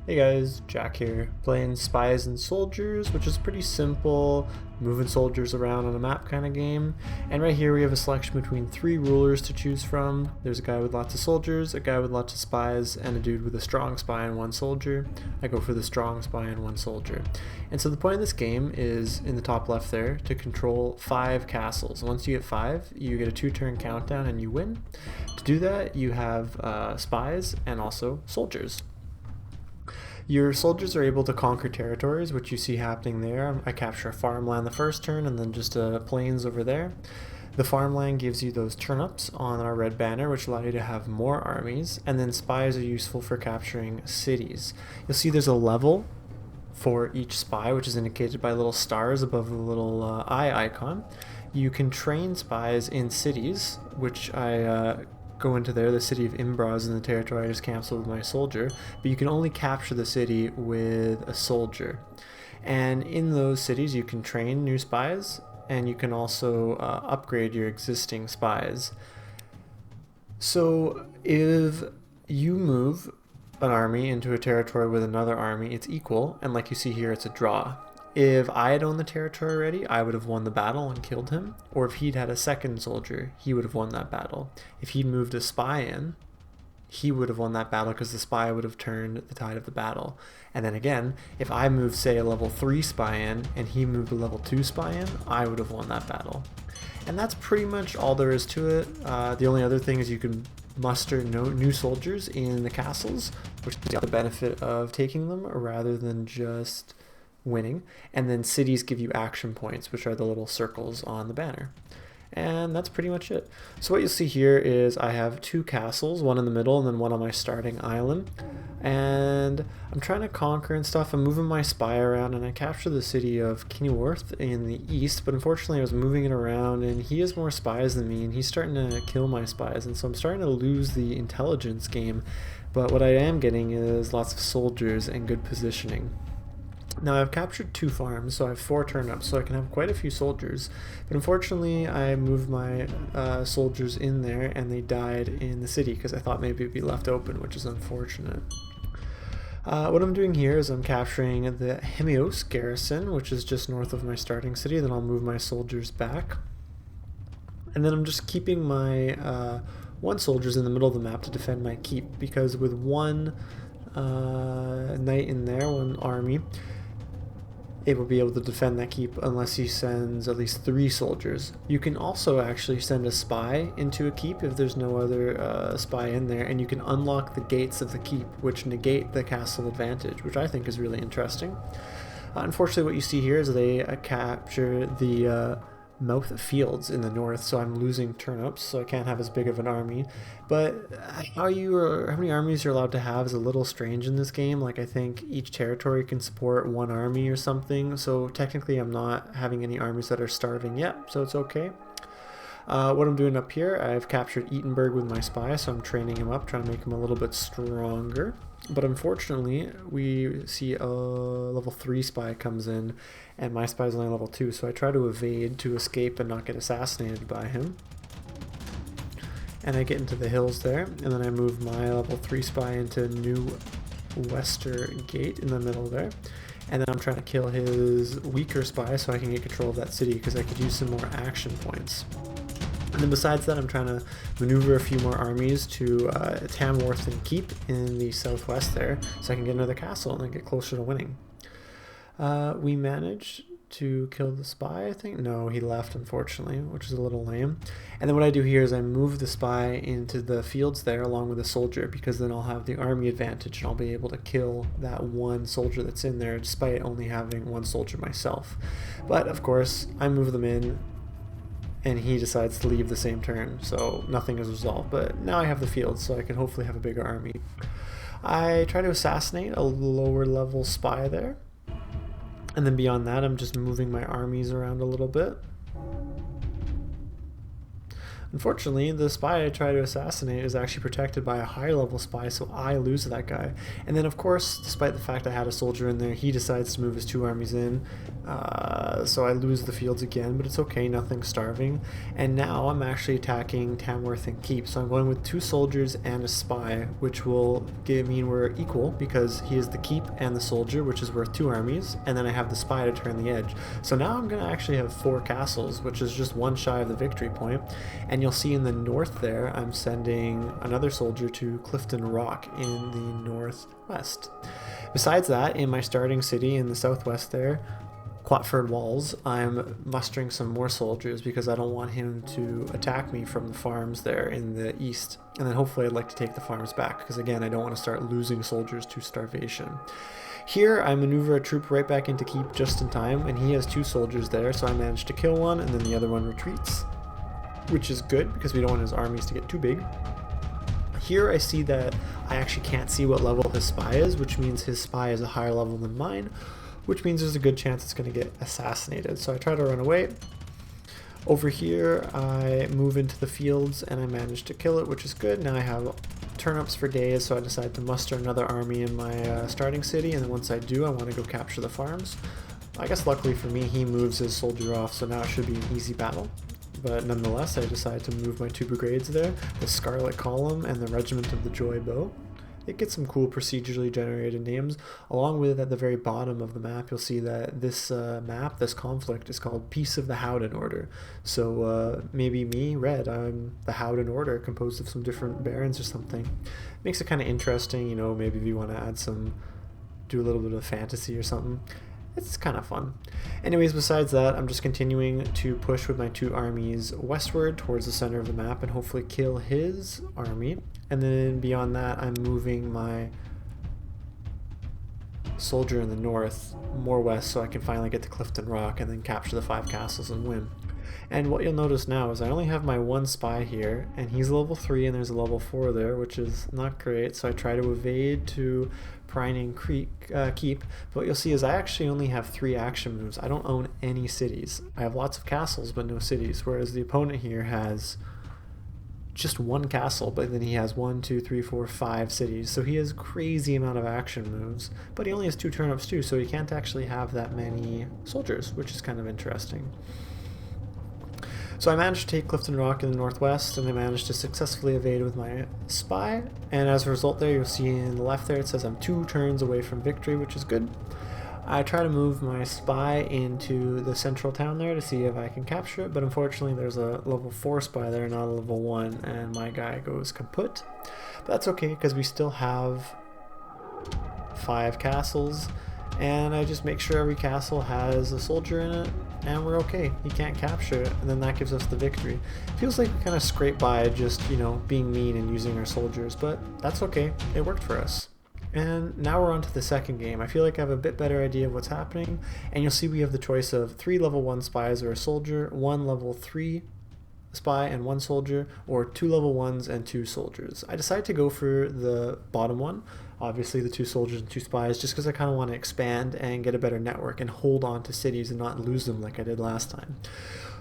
Hey guys, Jack here, playing Spies and Soldiers, which is pretty simple, moving soldiers around on a map kind of game. And right here we have a selection between three rulers to choose from. There's a guy with lots of soldiers, a guy with lots of spies, and a dude with a strong spy and one soldier. I go for the strong spy and one soldier. And so the point of this game is, in the top left there, to control 5 castles. Once you get 5, you get a 2-turn countdown and you win. To do that, you have spies and also soldiers. Your soldiers are able to conquer territories, which you see happening there. I capture a farmland the first turn and then just plains over there. The farmland gives you those turnips on our red banner, which allow you to have more armies, and then spies are useful for capturing cities. You'll see there's a level for each spy, which is indicated by little stars above the little eye icon. You can train spies in cities, which I go into there. The city of Imbra is in the territory I just cancelled with my soldier, but you can only capture the city with a soldier. And in those cities you can train new spies, and you can also upgrade your existing spies. So if you move an army into a territory with another army, it's equal, and like you see here, it's a draw. If I had owned the territory already, I would have won the battle and killed him, or if he'd had a second soldier, he would have won that battle. If he'd moved a spy in, he would have won that battle because the spy would have turned the tide of the battle. And then again, if I moved, say, a level 3 spy in and he moved a level 2 spy in, I would have won that battle. And that's pretty much all there is to it. The only other thing is you can muster new soldiers in the castles, which is the benefit of taking them rather than just winning. And then cities give you action points, which are the little circles on the banner. And that's pretty much it. So what you'll see here is I have 2 castles, one in the middle and then one on my starting island. And I'm trying to conquer and stuff. I'm moving my spy around and I capture the city of Kenilworth in the east, but unfortunately I was moving it around and he has more spies than me and he's starting to kill my spies, and so I'm starting to lose the intelligence game. But what I am getting is lots of soldiers and good positioning. Now I've captured 2 farms, so I have 4 turnips, so I can have quite a few soldiers. But unfortunately I moved my soldiers in there and they died in the city because I thought maybe it'd be left open, which is unfortunate. What I'm doing here is I'm capturing the Hemios garrison, which is just north of my starting city. Then I'll move my soldiers back. And then I'm just keeping my 1 soldiers in the middle of the map to defend my keep, because with 1 knight in there, 1 army, it will be able to defend that keep unless he sends at least 3 soldiers. You can also actually send a spy into a keep if there's no other spy in there, and you can unlock the gates of the keep, which negate the castle advantage, which I think is really interesting. Unfortunately, what you see here is they capture the mouth fields in the north, so I'm losing turnips, so I can't have as big of an army. But how many armies you're allowed to have is a little strange in this game. Like, I think each territory can support 1 army or something, so technically I'm not having any armies that are starving yet, so it's okay. What I'm doing up here, I've captured Edinburgh with my spy, so I'm training him up, trying to make him a little bit stronger. But unfortunately, we see a level 3 spy comes in, and my spy is only level 2, so I try to evade to escape and not get assassinated by him. And I get into the hills there, and then I move my level 3 spy into New Wester Gate in the middle there. And then I'm trying to kill his weaker spy so I can get control of that city, because I could use some more action points. And then besides that, I'm trying to maneuver a few more armies to Tamworth and Keep in the southwest there, so I can get another castle and then get closer to winning. We managed to kill the spy, I think. No, he left, unfortunately, which is a little lame. And then what I do here is I move the spy into the fields there along with the soldier, because then I'll have the army advantage and I'll be able to kill that 1 soldier that's in there despite only having 1 soldier myself. But of course, I move them in and he decides to leave the same turn, so nothing is resolved. But now I have the fields, so I can hopefully have a bigger army. I try to assassinate a lower level spy there, and then beyond that I'm just moving my armies around a little bit. Unfortunately, the spy I try to assassinate is actually protected by a higher level spy, so I lose that guy. And then, of course, despite the fact I had a soldier in there, he decides to move his 2 armies in, so I lose the fields again, but it's okay, nothing's starving. And now I'm actually attacking Tamworth and Keep, so I'm going with 2 soldiers and a spy, which will mean we're equal, because he is the Keep and the soldier, which is worth 2 armies, and then I have the spy to turn the edge. So now I'm going to actually have 4 castles, which is just 1 shy of the victory point. And you'll see in the north there, I'm sending another soldier to Clifton Rock in the northwest. Besides that, in my starting city in the southwest there, Quatford Walls, I'm mustering some more soldiers because I don't want him to attack me from the farms there in the east. And then hopefully I'd like to take the farms back because again, I don't want to start losing soldiers to starvation. Here I maneuver a troop right back into Keep just in time, and he has 2 soldiers there, so I managed to kill one and then the other one retreats, which is good because we don't want his armies to get too big. Here I see that I actually can't see what level his spy is, which means his spy is a higher level than mine, which means there's a good chance it's going to get assassinated. So I try to run away. Over here I move into the fields and I manage to kill it, which is good. Now I have turnips for days, so I decide to muster another army in my starting city, and then once I do, I want to go capture the farms. I guess luckily for me, he moves his soldier off, so now it should be an easy battle. But nonetheless, I decide to move my 2 brigades there, the Scarlet Column and the Regiment of the Joy Bow. It gets some cool procedurally generated names. Along with, at the very bottom of the map, you'll see that this this conflict is called Peace of the Howden Order. So maybe me, Red, I'm the Howden Order, composed of some different barons or something. Makes it kind of interesting, you know, maybe if you want to add do a little bit of fantasy or something. It's kind of fun. Anyways, besides that, I'm just continuing to push with my 2 armies westward towards the center of the map and hopefully kill his army. And then beyond that, I'm moving my soldier in the north more west so I can finally get to Clifton Rock and then capture the 5 castles and win. And what you'll notice now is I only have my 1 spy here, and he's level 3 and there's a level 4 there, which is not great, so I try to evade to Prining Keep, but what you'll see is I actually only have 3 action moves. I don't own any cities. I have lots of castles but no cities, whereas the opponent here has just 1 castle, but then he has 1, 2, 3, 4, 5 cities, so he has a crazy amount of action moves, but he only has 2 turnips too, so he can't actually have that many soldiers, which is kind of interesting. So I managed to take Clifton Rock in the northwest, and I managed to successfully evade with my spy, and as a result there, you'll see in the left there it says I'm 2 turns away from victory, which is good. I try to move my spy into the central town there to see if I can capture it, but unfortunately there's a level 4 spy there, not a level 1, and my guy goes kaput. But that's okay, because we still have 5 castles, and I just make sure every castle has a soldier in it, and we're okay. He can't capture it, and then that gives us the victory. It feels like we kind of scrape by just, you know, being mean and using our soldiers, but that's okay. It worked for us. And now we're on to the second game. I feel like I have a bit better idea of what's happening, and you'll see we have the choice of 3 level 1 spies or a soldier, 1 level 3 spy and 1 soldier, or 2 level 1s and 2 soldiers. I decided to go for the bottom one, obviously the 2 soldiers and 2 spies, just because I kind of want to expand and get a better network and hold on to cities and not lose them like I did last time.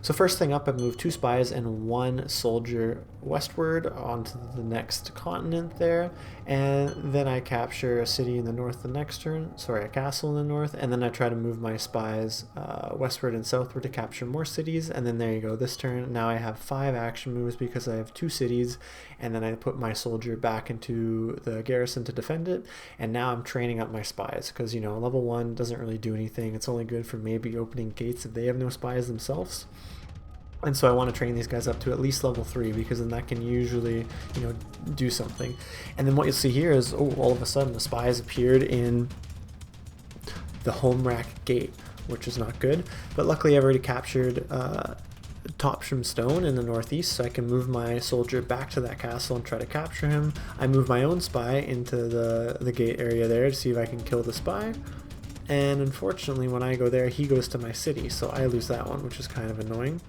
So first thing up, I moved 2 spies and 1 soldier westward onto the next continent there, and then I capture a city in the north the next turn, a castle in the north, and then I try to move my spies westward and southward to capture more cities, and then there you go, this turn, now I have 5 action moves because I have 2 cities, and then I put my soldier back into the garrison to defend it, and now I'm training up my spies, because, you know, level 1 doesn't really do anything, it's only good for maybe opening gates if they have no spies themselves. And so I want to train these guys up to at least level 3, because then that can usually, you know, do something. And then what you'll see here is, oh, all of a sudden the spies appeared in the home rack gate, which is not good. But luckily I've already captured Topsham Stone in the northeast, so I can move my soldier back to that castle and try to capture him. I move my own spy into the gate area there to see if I can kill the spy. And unfortunately when I go there, he goes to my city, so I lose that one, which is kind of annoying.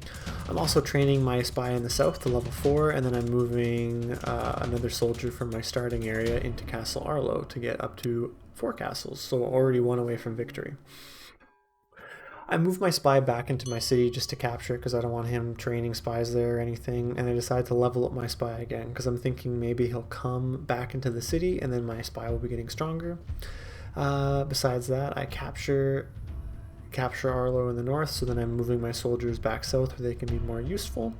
I'm also training my spy in the south to level 4, and then I'm moving another soldier from my starting area into Castle Arlo to get up to 4 castles, so already 1 away from victory. I move my spy back into my city just to capture it because I don't want him training spies there or anything, and I decide to level up my spy again because I'm thinking maybe he'll come back into the city and then my spy will be getting stronger. Besides that, I capture Arlo in the north, so then I'm moving my soldiers back south where they can be more useful.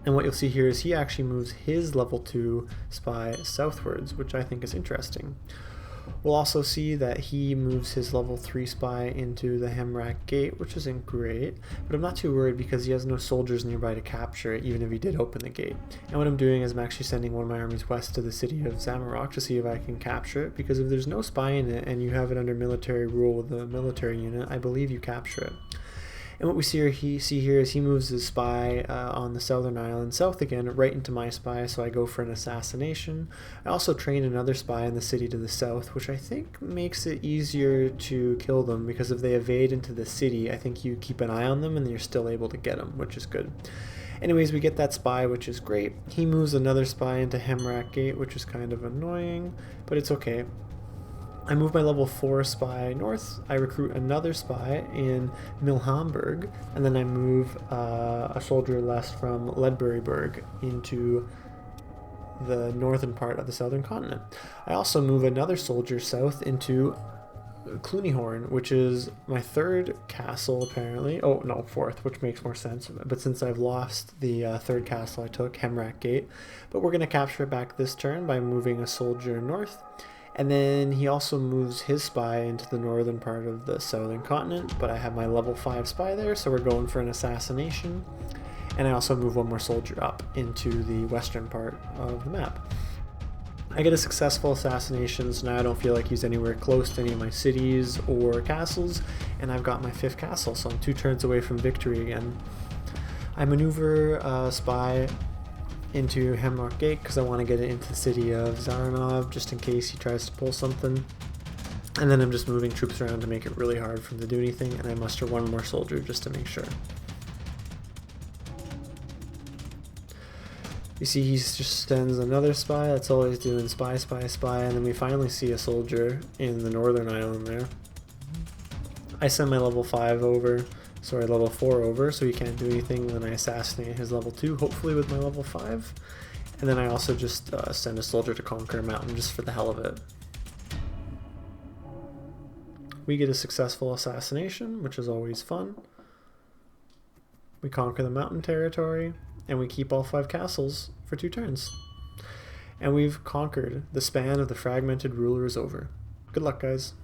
And what you'll see here is he actually moves his level 2 spy southwards, which I think is interesting. We'll also see that he moves his level 3 spy into the Hemrak Gate, which isn't great, but I'm not too worried because he has no soldiers nearby to capture it, even if he did open the gate. And what I'm doing is I'm actually sending one of my armies west to the city of Zamarok to see if I can capture it, because if there's no spy in it and you have it under military rule with a military unit, I believe you capture it. And what we see here is he moves his spy on the southern island south again, right into my spy, so I go for an assassination. I also train another spy in the city to the south, which I think makes it easier to kill them, because if they evade into the city, I think you keep an eye on them and you're still able to get them, which is good. Anyways, we get that spy, which is great. He moves another spy into Hemrak Gate, which is kind of annoying, but it's okay. I move my level 4 spy north, I recruit another spy in Milhamburg, and then I move a soldier less from Ledburyburg into the northern part of the southern continent. I also move another soldier south into Clunyhorn, which is my 3rd castle apparently. Oh no, 4th, which makes more sense, but since I've lost the 3rd castle I took, Hemrak Gate. But we're going to capture it back this turn by moving a soldier north. And then he also moves his spy into the northern part of the southern continent, but I have my level 5 spy there, so we're going for an assassination. And I also move one more soldier up into the western part of the map. I get a successful assassination, so now I don't feel like he's anywhere close to any of my cities or castles, and I've got my 5th castle, so I'm 2 turns away from victory again. I maneuver a spy into Hemrak Gate because I want to get it into the city of Zaranov just in case he tries to pull something. And then I'm just moving troops around to make it really hard for him to do anything, and I muster one more soldier just to make sure. You see he just sends another spy. That's all he's doing, spy, spy, spy, and then we finally see a soldier in the northern island there. I send my level 5 over. Sorry, level 4 over, so he can't do anything. Then I assassinate his level 2, hopefully with my level 5. And then I also just send a soldier to conquer a mountain just for the hell of it. We get a successful assassination, which is always fun. We conquer the mountain territory, and we keep all 5 castles for 2 turns. And we've conquered. The span of the fragmented ruler is over. Good luck, guys.